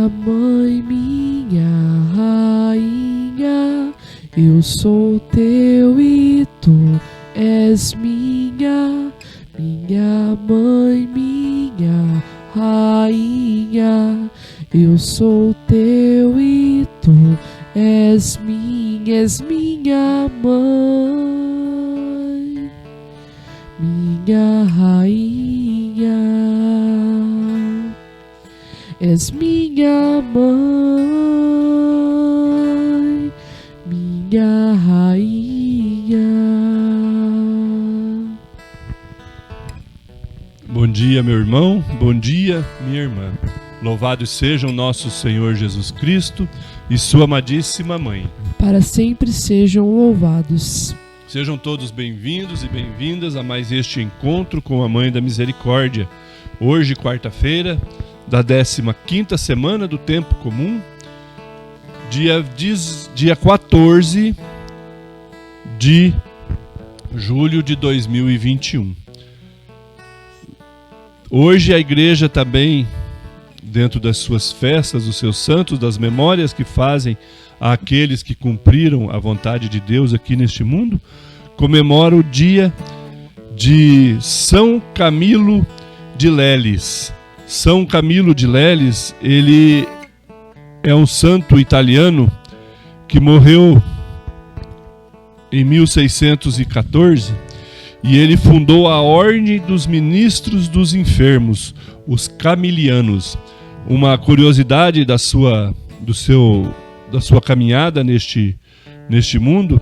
minha mãe, minha rainha, eu sou teu e tu és minha mãe, minha rainha, eu sou teu e tu és minha mãe, minha rainha, és minha mãe, minha rainha. Bom dia, meu irmão, bom dia, minha irmã. Louvado seja o nosso Senhor Jesus Cristo e sua amadíssima Mãe. Para sempre sejam louvados. Sejam todos bem-vindos e bem-vindas a mais este encontro com a Mãe da Misericórdia. Hoje, quarta-feira, da 15ª semana do Tempo Comum, dia 14 de julho de 2021. Hoje a igreja também, dentro das suas festas, os seus santos, das memórias que fazem àqueles que cumpriram a vontade de Deus aqui neste mundo, comemora o dia de São Camilo de Leles. São Camilo de Leles, ele é um santo italiano que morreu em 1614 e ele fundou a Ordem dos Ministros dos Enfermos, os Camilianos. Uma curiosidade da sua caminhada neste mundo,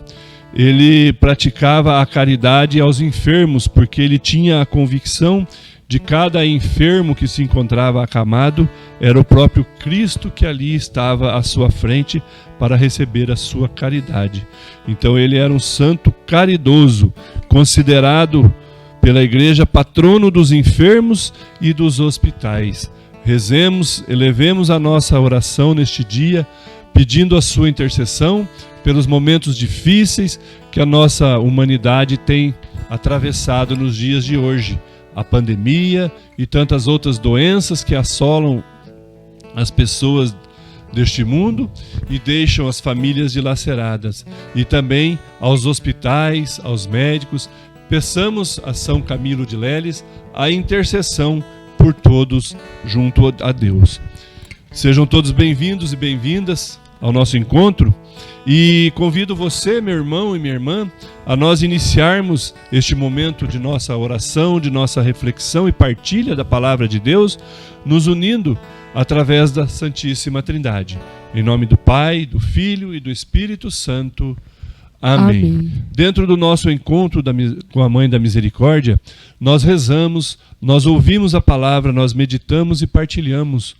ele praticava a caridade aos enfermos, porque ele tinha a convicção de cada enfermo que se encontrava acamado era o próprio Cristo que ali estava à sua frente para receber a sua caridade. Então ele era um santo caridoso, considerado pela igreja patrono dos enfermos e dos hospitais. Rezemos, elevemos a nossa oração neste dia, pedindo a sua intercessão pelos momentos difíceis que a nossa humanidade tem atravessado nos dias de hoje. A pandemia e tantas outras doenças que assolam as pessoas deste mundo e deixam as famílias dilaceradas. E também aos hospitais, aos médicos, peçamos a São Camilo de Leles a intercessão por todos junto a Deus. Sejam todos bem-vindos e bem-vindas ao nosso encontro e convido você, meu irmão e minha irmã, a nós iniciarmos este momento de nossa oração, de nossa reflexão e partilha da Palavra de Deus, nos unindo através da Santíssima Trindade. Em nome do Pai, do Filho e do Espírito Santo. Amém. Amém. Dentro do nosso encontro com a Mãe da Misericórdia, nós rezamos, nós ouvimos a Palavra, nós meditamos e partilhamos.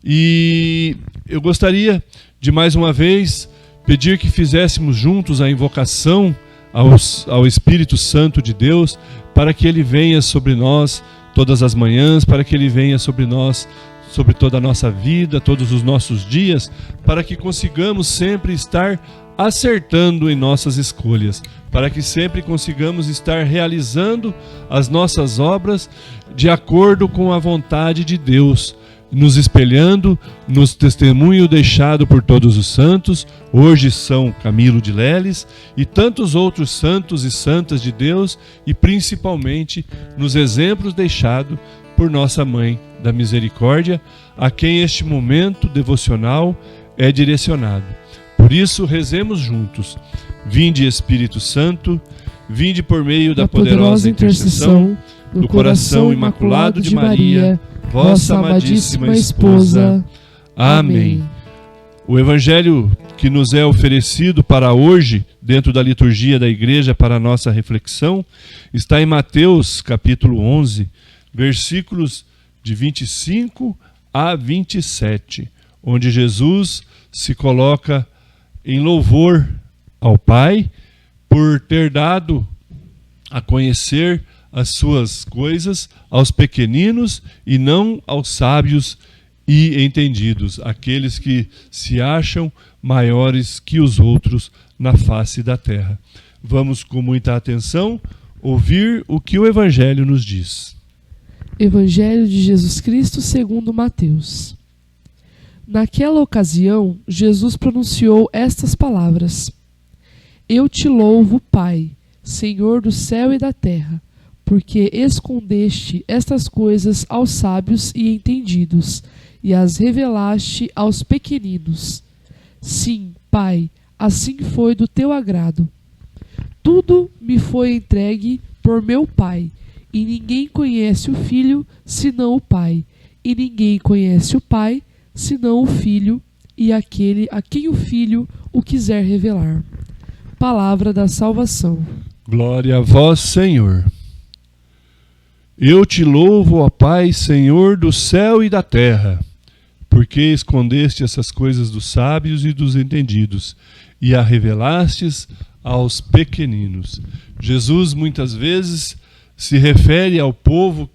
E eu gostaria de mais uma vez pedir que fizéssemos juntos a invocação ao Espírito Santo de Deus, para que Ele venha sobre nós todas as manhãs, para que Ele venha sobre nós, sobre toda a nossa vida, todos os nossos dias, para que consigamos sempre estar acertando em nossas escolhas, para que sempre consigamos estar realizando as nossas obras de acordo com a vontade de Deus, nos espelhando nos testemunho deixado por todos os santos, hoje São Camilo de Leles e tantos outros santos e santas de Deus, e principalmente nos exemplos deixados por nossa Mãe da Misericórdia, a quem este momento devocional é direcionado. Por isso, rezemos juntos. Vinde, Espírito Santo, vinde por meio da poderosa intercessão do coração imaculado de Maria, vossa amadíssima esposa. Amém. O evangelho que nos é oferecido para hoje, dentro da liturgia da igreja para a nossa reflexão, está em Mateus capítulo 11, versículos de 25 a 27, onde Jesus se coloca em louvor ao Pai por ter dado a conhecer as suas coisas aos pequeninos e não aos sábios e entendidos, aqueles que se acham maiores que os outros na face da terra. Vamos com muita atenção ouvir o que o Evangelho nos diz. Evangelho de Jesus Cristo segundo Mateus. Naquela ocasião, Jesus pronunciou estas palavras: Eu te louvo, Pai, Senhor do céu e da terra, porque escondeste estas coisas aos sábios e entendidos, e as revelaste aos pequeninos. Sim, Pai, assim foi do teu agrado. Tudo me foi entregue por meu Pai, e ninguém conhece o Filho senão o Pai, e ninguém conhece o Pai senão o Filho e aquele a quem o Filho o quiser revelar. Palavra da salvação. Glória a vós, Senhor. Eu te louvo, ó Pai, Senhor do céu e da terra, porque escondeste essas coisas dos sábios e dos entendidos, e a revelastes aos pequeninos. Jesus muitas vezes se refere ao povo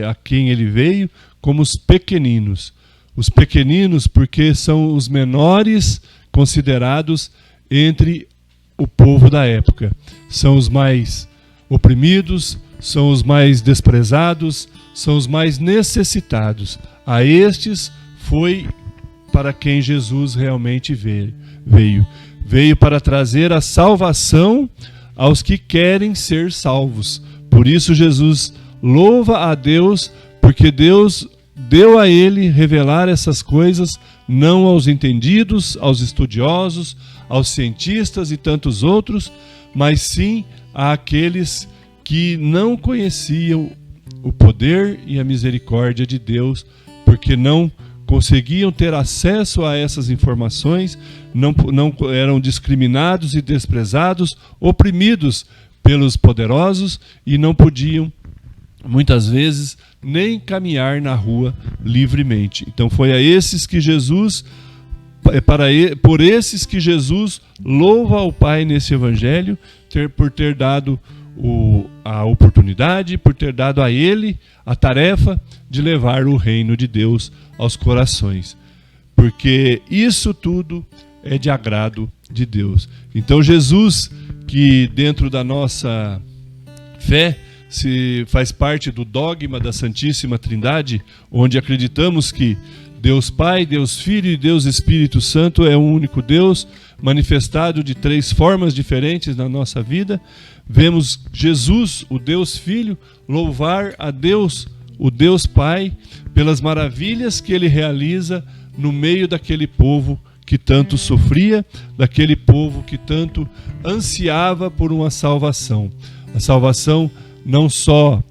a quem ele veio como os pequeninos. Os pequeninos porque são os menores considerados entre o povo da época. São os mais oprimidos, são os mais desprezados, são os mais necessitados. A estes foi para quem Jesus realmente veio. Veio para trazer a salvação aos que querem ser salvos. Por isso Jesus louva a Deus, porque Deus deu a ele revelar essas coisas, não aos entendidos, aos estudiosos, aos cientistas e tantos outros, mas sim àqueles que não conheciam o poder e a misericórdia de Deus, porque não conseguiam ter acesso a essas informações, não eram discriminados e desprezados, oprimidos pelos poderosos e não podiam, muitas vezes, nem caminhar na rua livremente. Então foi a esses que Jesus, por esses que Jesus louva ao Pai nesse evangelho, por ter dado a oportunidade, por ter dado a ele a tarefa de levar o reino de Deus aos corações. Porque isso tudo é de agrado de Deus. Então Jesus, que dentro da nossa fé se faz parte do dogma da Santíssima Trindade, onde acreditamos que Deus Pai, Deus Filho e Deus Espírito Santo é um único Deus, manifestado de 3 formas diferentes na nossa vida. Vemos Jesus, o Deus Filho, louvar a Deus, o Deus Pai, pelas maravilhas que ele realiza no meio daquele povo que tanto sofria, daquele povo que tanto ansiava por uma salvação. A salvação não só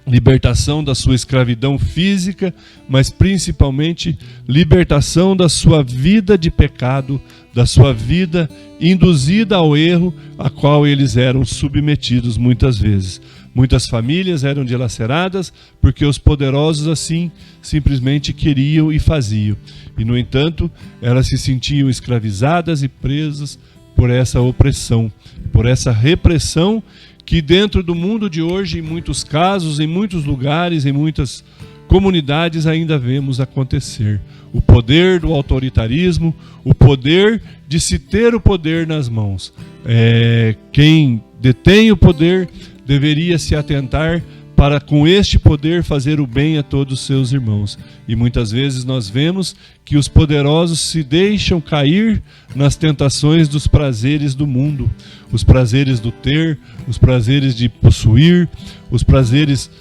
libertação da sua escravidão física, mas principalmente libertação da sua vida de pecado, da sua vida induzida ao erro, a qual eles eram submetidos muitas vezes. Muitas famílias eram dilaceradas porque os poderosos assim simplesmente queriam e faziam. E, no entanto, elas se sentiam escravizadas e presas por essa opressão, por essa repressão que dentro do mundo de hoje, em muitos casos, em muitos lugares, em muitas comunidades ainda vemos acontecer. O poder do autoritarismo, o poder de se ter o poder nas mãos. Quem detém o poder deveria se atentar para com este poder fazer o bem a todos os seus irmãos. E muitas vezes nós vemos que os poderosos se deixam cair nas tentações dos prazeres do mundo, os prazeres do ter, os prazeres de possuir, os prazeres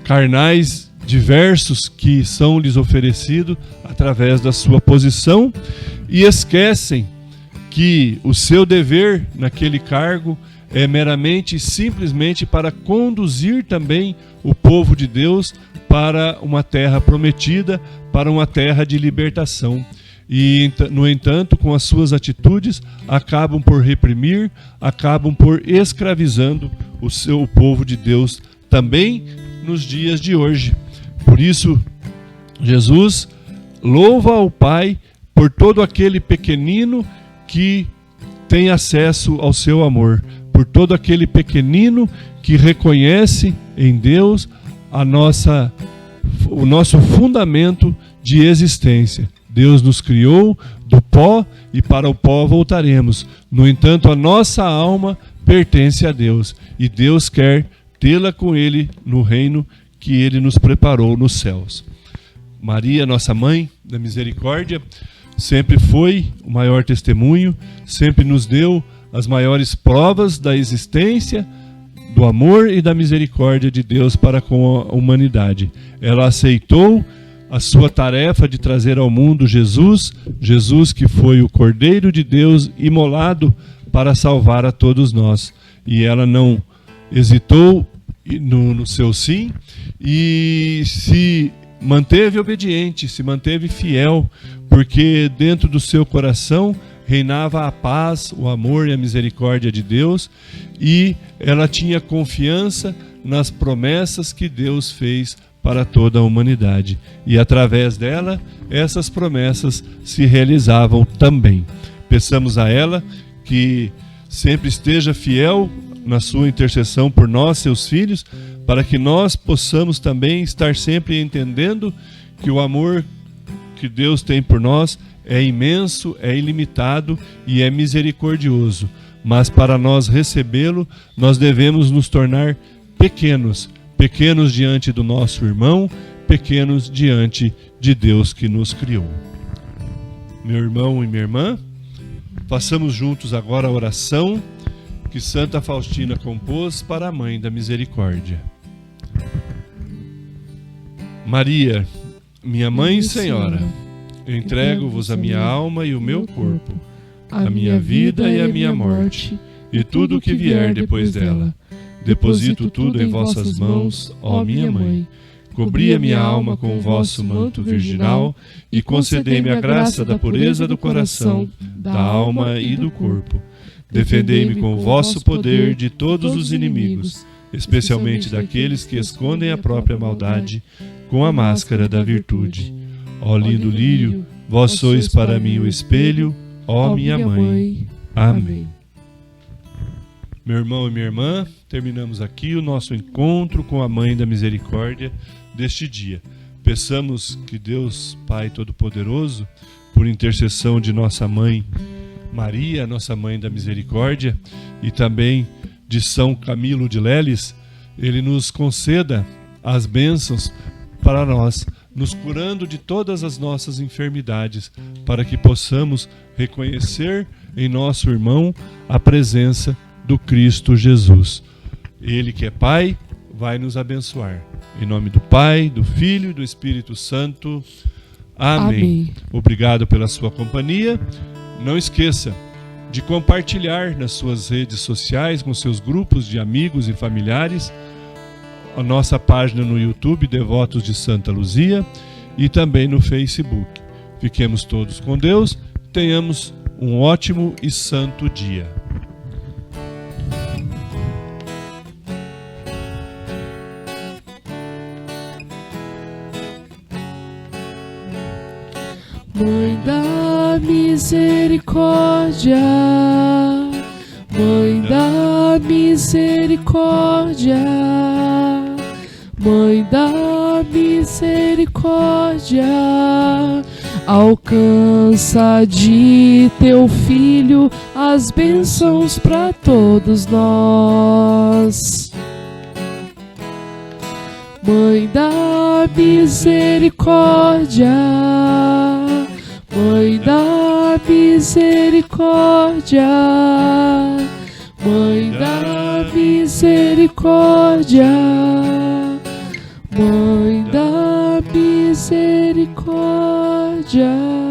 carnais diversos que são lhes oferecidos através da sua posição, e esquecem que o seu dever naquele cargo é meramente e simplesmente para conduzir também o povo de Deus para uma terra prometida, para uma terra de libertação. E, no entanto, com as suas atitudes, acabam por reprimir, acabam por escravizando o povo de Deus também nos dias de hoje. Por isso, Jesus louva ao Pai por todo aquele pequenino que tem acesso ao seu amor, por todo aquele pequenino que reconhece em Deus o nosso fundamento de existência. Deus nos criou do pó e para o pó voltaremos. No entanto, a nossa alma pertence a Deus e Deus quer tê-la com Ele no reino que Ele nos preparou nos céus. Maria, nossa mãe da misericórdia, sempre foi o maior testemunho, sempre nos deu as maiores provas da existência, do amor e da misericórdia de Deus para com a humanidade. Ela aceitou a sua tarefa de trazer ao mundo Jesus que foi o Cordeiro de Deus imolado para salvar a todos nós. E ela não hesitou no seu sim e se manteve obediente, se manteve fiel, porque dentro do seu coração reinava a paz, o amor e a misericórdia de Deus, e ela tinha confiança nas promessas que Deus fez para toda a humanidade. E através dela, essas promessas se realizavam também. Peçamos a ela que sempre esteja fiel na sua intercessão por nós, seus filhos, para que nós possamos também estar sempre entendendo que o amor que Deus tem por nós é imenso, é ilimitado e é misericordioso. Mas para nós recebê-lo, nós devemos nos tornar pequenos, pequenos diante do nosso irmão, pequenos diante de Deus que nos criou. Meu irmão e minha irmã, façamos juntos agora a oração que Santa Faustina compôs para a Mãe da Misericórdia. Maria, minha Mãe e Senhora, eu entrego-vos a minha alma e o meu corpo, a minha vida e a minha morte, e tudo o que vier depois dela. Deposito tudo em vossas mãos, ó minha Mãe. Cobri a minha alma com o vosso manto virginal e concedei-me a graça da pureza do coração, da alma e do corpo. Defendei-me com o vosso poder de todos os inimigos, especialmente daqueles que escondem a própria maldade com a máscara da virtude. Ó lindo lírio, vós sois para mim o espelho, ó minha Mãe. Amém. Meu irmão e minha irmã, terminamos aqui o nosso encontro com a Mãe da Misericórdia deste dia. Peçamos que Deus, Pai Todo-Poderoso, por intercessão de nossa Mãe Maria, nossa Mãe da Misericórdia, e também de São Camilo de Leles, Ele nos conceda as bênçãos para nós, nos curando de todas as nossas enfermidades, para que possamos reconhecer em nosso irmão a presença do Cristo Jesus. Ele que é Pai, vai nos abençoar. Em nome do Pai, do Filho e do Espírito Santo. Amém. Obrigado pela sua companhia. Não esqueça de compartilhar nas suas redes sociais, com seus grupos de amigos e familiares, a nossa página no YouTube, Devotos de Santa Luzia, e também no Facebook. Fiquemos todos com Deus, tenhamos um ótimo e santo dia. Mãe da misericórdia, Mãe da misericórdia, Mãe da misericórdia, alcança de teu Filho as bênçãos para todos nós. Mãe da misericórdia, Mãe da misericórdia, Mãe da misericórdia, Mãe da misericórdia.